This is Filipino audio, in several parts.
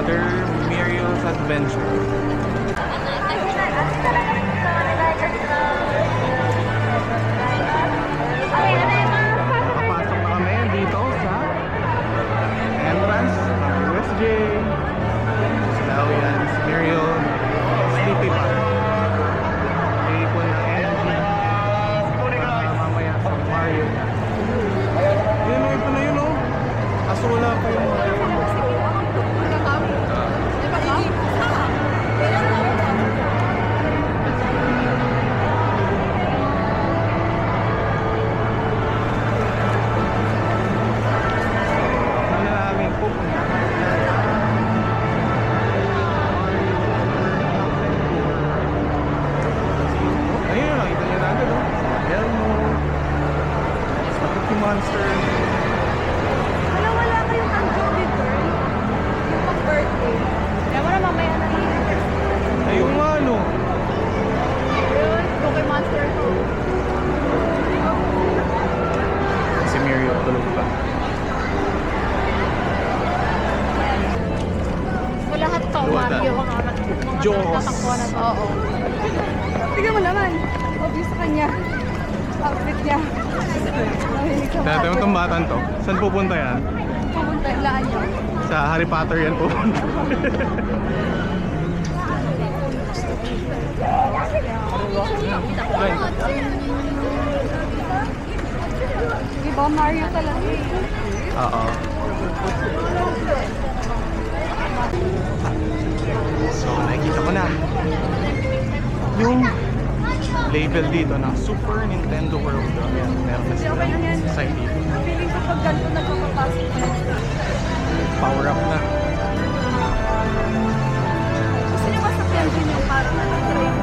Under Muriel's Adventure. Papasok na kami dito sa entrance ng USJ. Now yan, Muriel Sleepy Park. Ipon ng energy. Mamaya sa Mario. Yun o, ito na yun o. Kaso wala pa yung Mario. Monster. Wala kayong Anjoli girl. Yung pag-birthday. Kaya mo na mamaya na rin. Ayun nga no. Yun, Cookie Monster to. Si Muriel tulog pa. So lahat to, Mario. Mga Jaws. tatakbuhan. Oo. Tignan mo naman. Obvious sa kanya. Outfit niya. Dati mo itong batang to. Saan pupunta yan? Pupunta, laan niyo. Sa Harry Potter yan pupunta. Ay. Diba Mario talaga eh. Oo. So nakikita ko na yung label dito ng Super Nintendo World. Ayan, meron na sila sa side dito. Feeling ko pag ganito nagpapapasok na. Power up na. Gusto niyo ba sakyan din yung parang train?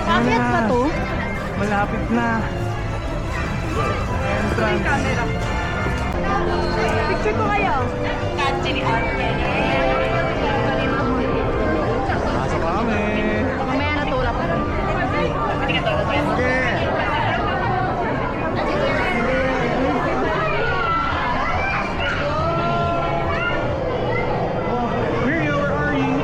Bakit ba to? Malapit na. Entrance. Camera. Picture ko kayo. Pasok pa kami. Mamaya natulak. Okay. Muriel, where are you?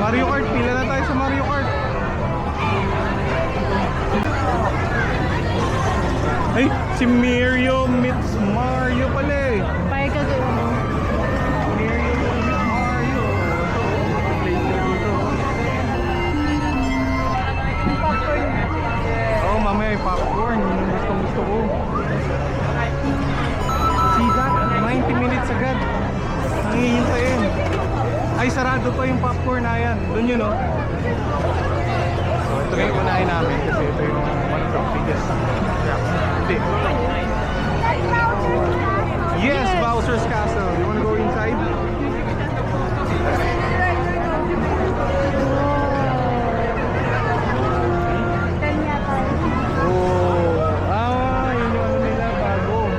Mario Kart, pila na tayo sa Mario Kart. Ay, si Mario meets Mario pala eh. Paya ka gawin mo. Mario meets Mario. Popcorn. Oh, mamaya yung popcorn. Yung gusto ko. See that? 90 minutes agad. Nangihintayin. Ay, sarado pa yung popcorn na yan. Doon yun, oh. So, ito na yung unahin namin kasi ito yung one of the biggest trap. Hindi. Yes, Bowser's Castle. You wanna go inside? Oh, yun yung ano nila bago.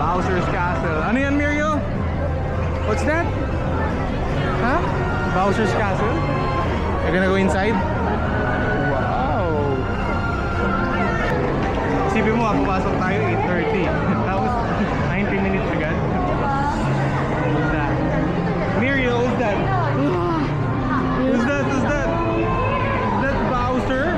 Bowser's Castle. Ano yan, Muriel? What's that? Huh? Bowser's Castle? You're gonna go inside? Wow! Isipin mo, papasok tayo 8:30. Tapos 90 minutes agad. Who's that? Muriel, who's that? Who's that? Who's that? Is that Bowser?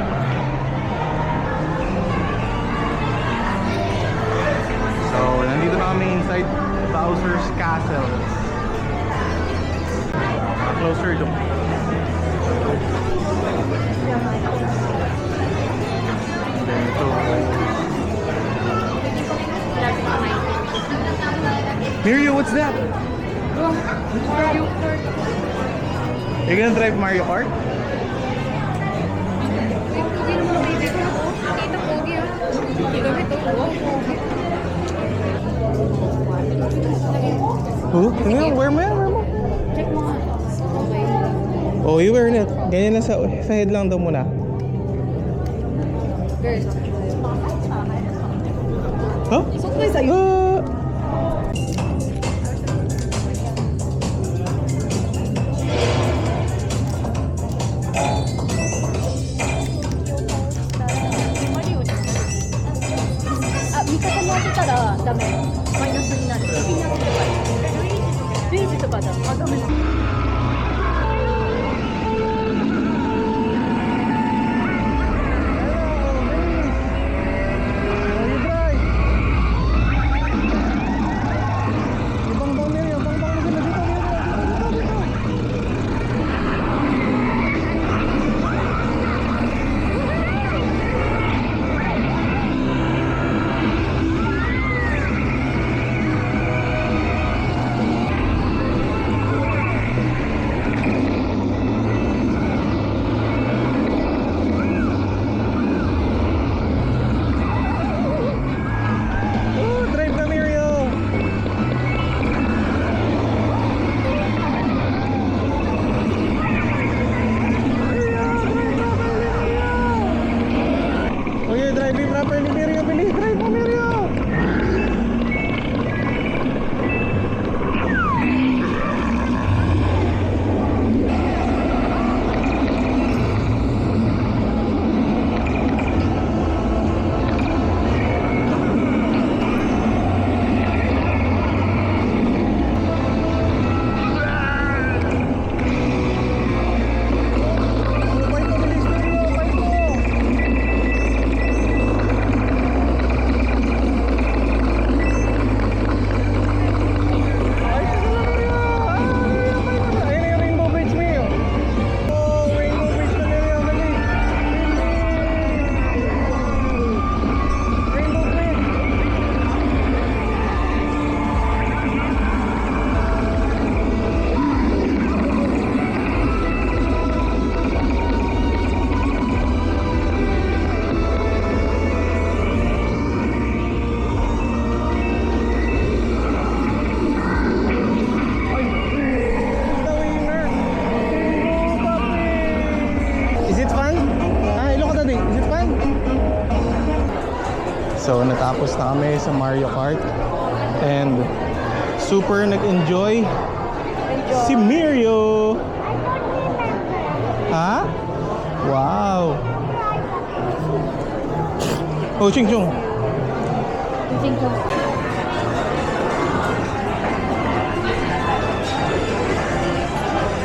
So, nandito na kami inside Bowser's Castle. Closer to Mario, what's that? Mario Kart. You're gonna drive Mario Kart? Pogi naman ang baby ko. Dito, pogi ah. Dito, ito. Wow, pogi. Tingnan, wear mo yan, wear mo. Check mo nga. Okay. Oh, you wear it. Ganyan na sa head lang daw muna. Girl. Huh? Suot mo yung sa'yo.味方も当てたらダメ。マイナスになる。ルイージとかだ。あ、ダメなの。Drive ka, Miriam! Okay, driving properly, Miriam. Bilis, drive mo, Miriam! Bike mo, bilis, Miriam! Bike mo! Ay, sige lang, Miriam! Ayun na yung Rainbow Bridge, Miriam! Oh, Rainbow Bridge na, Miriam! Bilis! Rainbow Bridge! The winner! Oh, puppy! Is it fun? Ilok ka Is it fun? So, natapos na kami sa Mario Kart. And super nag-enjoy si Mirio! Ha? Wow! Oh, Ching Chong!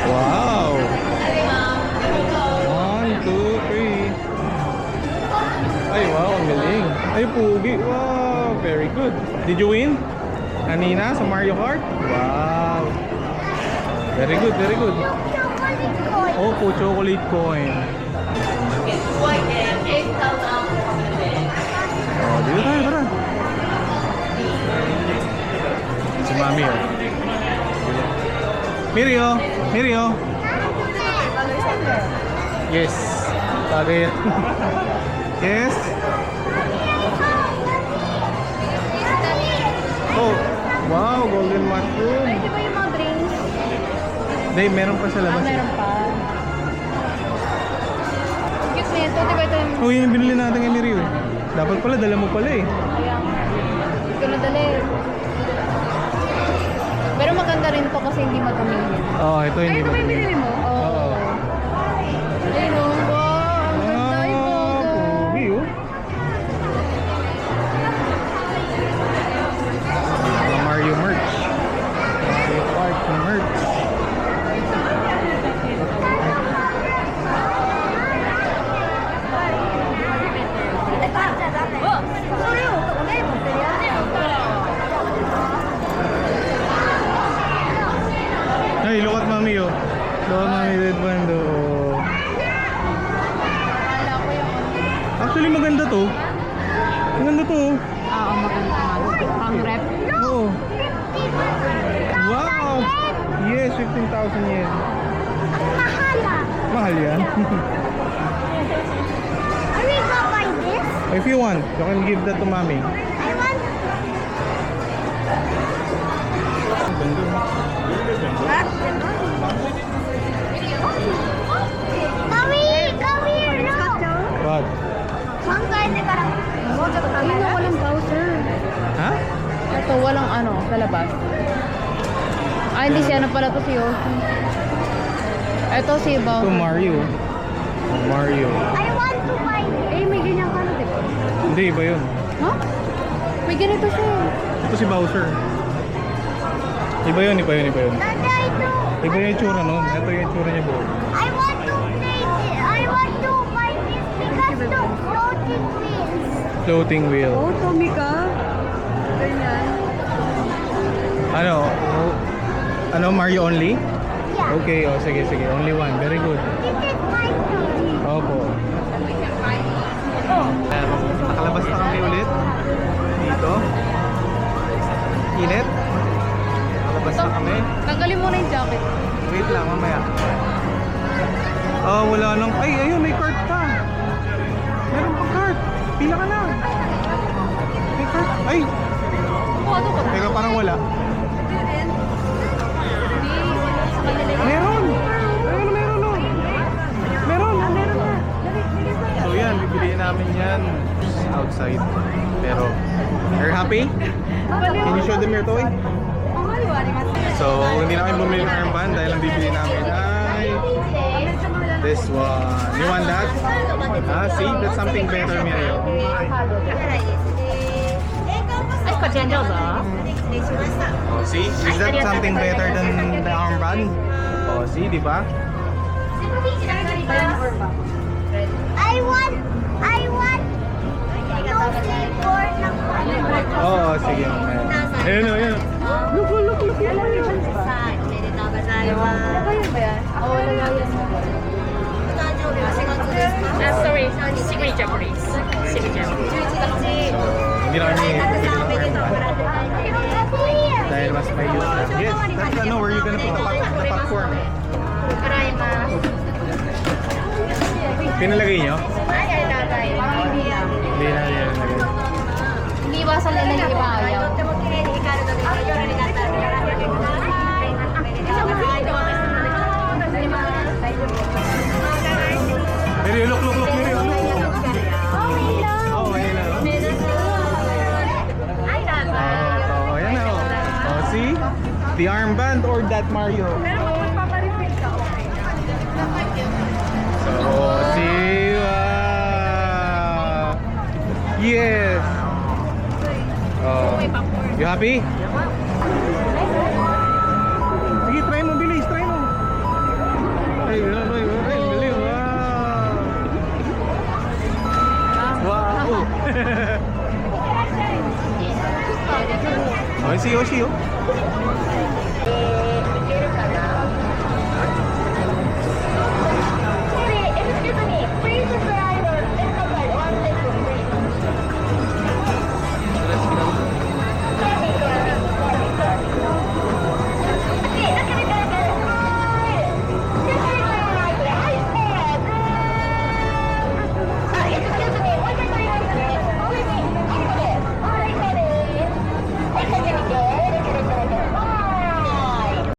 Wow! 1, 2, 3. Ay, wow, ang galing. Ay, pugi. Wow, very good. Did you win? Kanina sa Mario Kart? Wow. Very good, very good. Opo, chocolate coin. Oh, dito tayo, tara. Si Mami, oh. Mirio! Mirio! Yes. Tagay. Yes. Oh, wow, golden mushroom. Ay, di ba yung mga drinks? Hindi, meron pa sa labas. Meron pa. Cute nito, di ba ito yung... Oh, yung binili natin kay Mirio eh. Dapat pala, dala mo pala eh. Ayan. Ito na dali. Pero maganda rin to kasi hindi madaming yan. Oh, ito hindi Ay, ito ba yung madumi. binili mo? Oo. Ayun o. Wow, ang ganda yung photo. Pogi oh. Mga Mario merch. Mario Kart merch. Ay, look at Mami oh. Look at Mami Red Band oh. Akala ko yung... Actually maganda to. Maganda to oh. Oo, maganda nga. Pang rep. Oo. Wow! Yes, 15,000 yen. Mahal ah. Mahal yan. If you want, you can give that to mommy. I want. Come here, look. What? Ayun na, walang Bowser. Ha? Ito, walang ano, sa labas. Ah, hindi siya. Ano pala to si Yoshi? Ito si Ito Bowser. Mario. Mario. I want to buy it. Eh, may ganyan ka na, di ba? Hindi, iba yun. Ha? May ganito siya. Ito si Bowser. Iba yun. Dada, ito. Iba yung itsura nun. Ito yung itsura niya buo. I want to play it. I want to buy this because the floating wheels. Floating wheel. Oh, Tomika. Ganyan. Ano? Oh, ano, Mario only? Yeah. Okay, oh, sige. Only one. Very good. This is my story. Opo. Nakalabas na kami ulit. Dito. Init. Nakalabas na kami. Tanggalin mo na yung jacket. Wait lang, mamaya. Oh, wala nang... Ay, ayun, may cart pa. Meron pang cart. Pila ka na. May cart. Ay, Ano ka? teka, parang wala. Meron. Meron, oh. Meron. So yan, bibiliin namin yan outside. Pero, are you happy? Can you show them your toy? So, hindi namin bumili ng armband dahil ang bibili namin ay this one. You want that? Ah, see? That's something better, Miriam. Oh, see? Is that something better than the armband? Oh, see, di ba? I want no flavor ng Oo, sige. Mamaya. Ayun, ayun. Look. Sorry, signature please. Signature. Hindi na kami bibili ng armband dahil mas may use na. Yes, that's ano, where you gonna put the popcorn? Pinalagay nyo? Hindi na yan. Hindi iwasan nila yung iba ayaw. Miri, look, Miri, look. Oh, ayun na. Oh, ayan na. Oh, see? The armband or that Mario? So, see? Yes. Oh, you happy? Sige, try mo, bilis, try mo. Ay, bilis. Wow. Oh, si Yoshi, oh.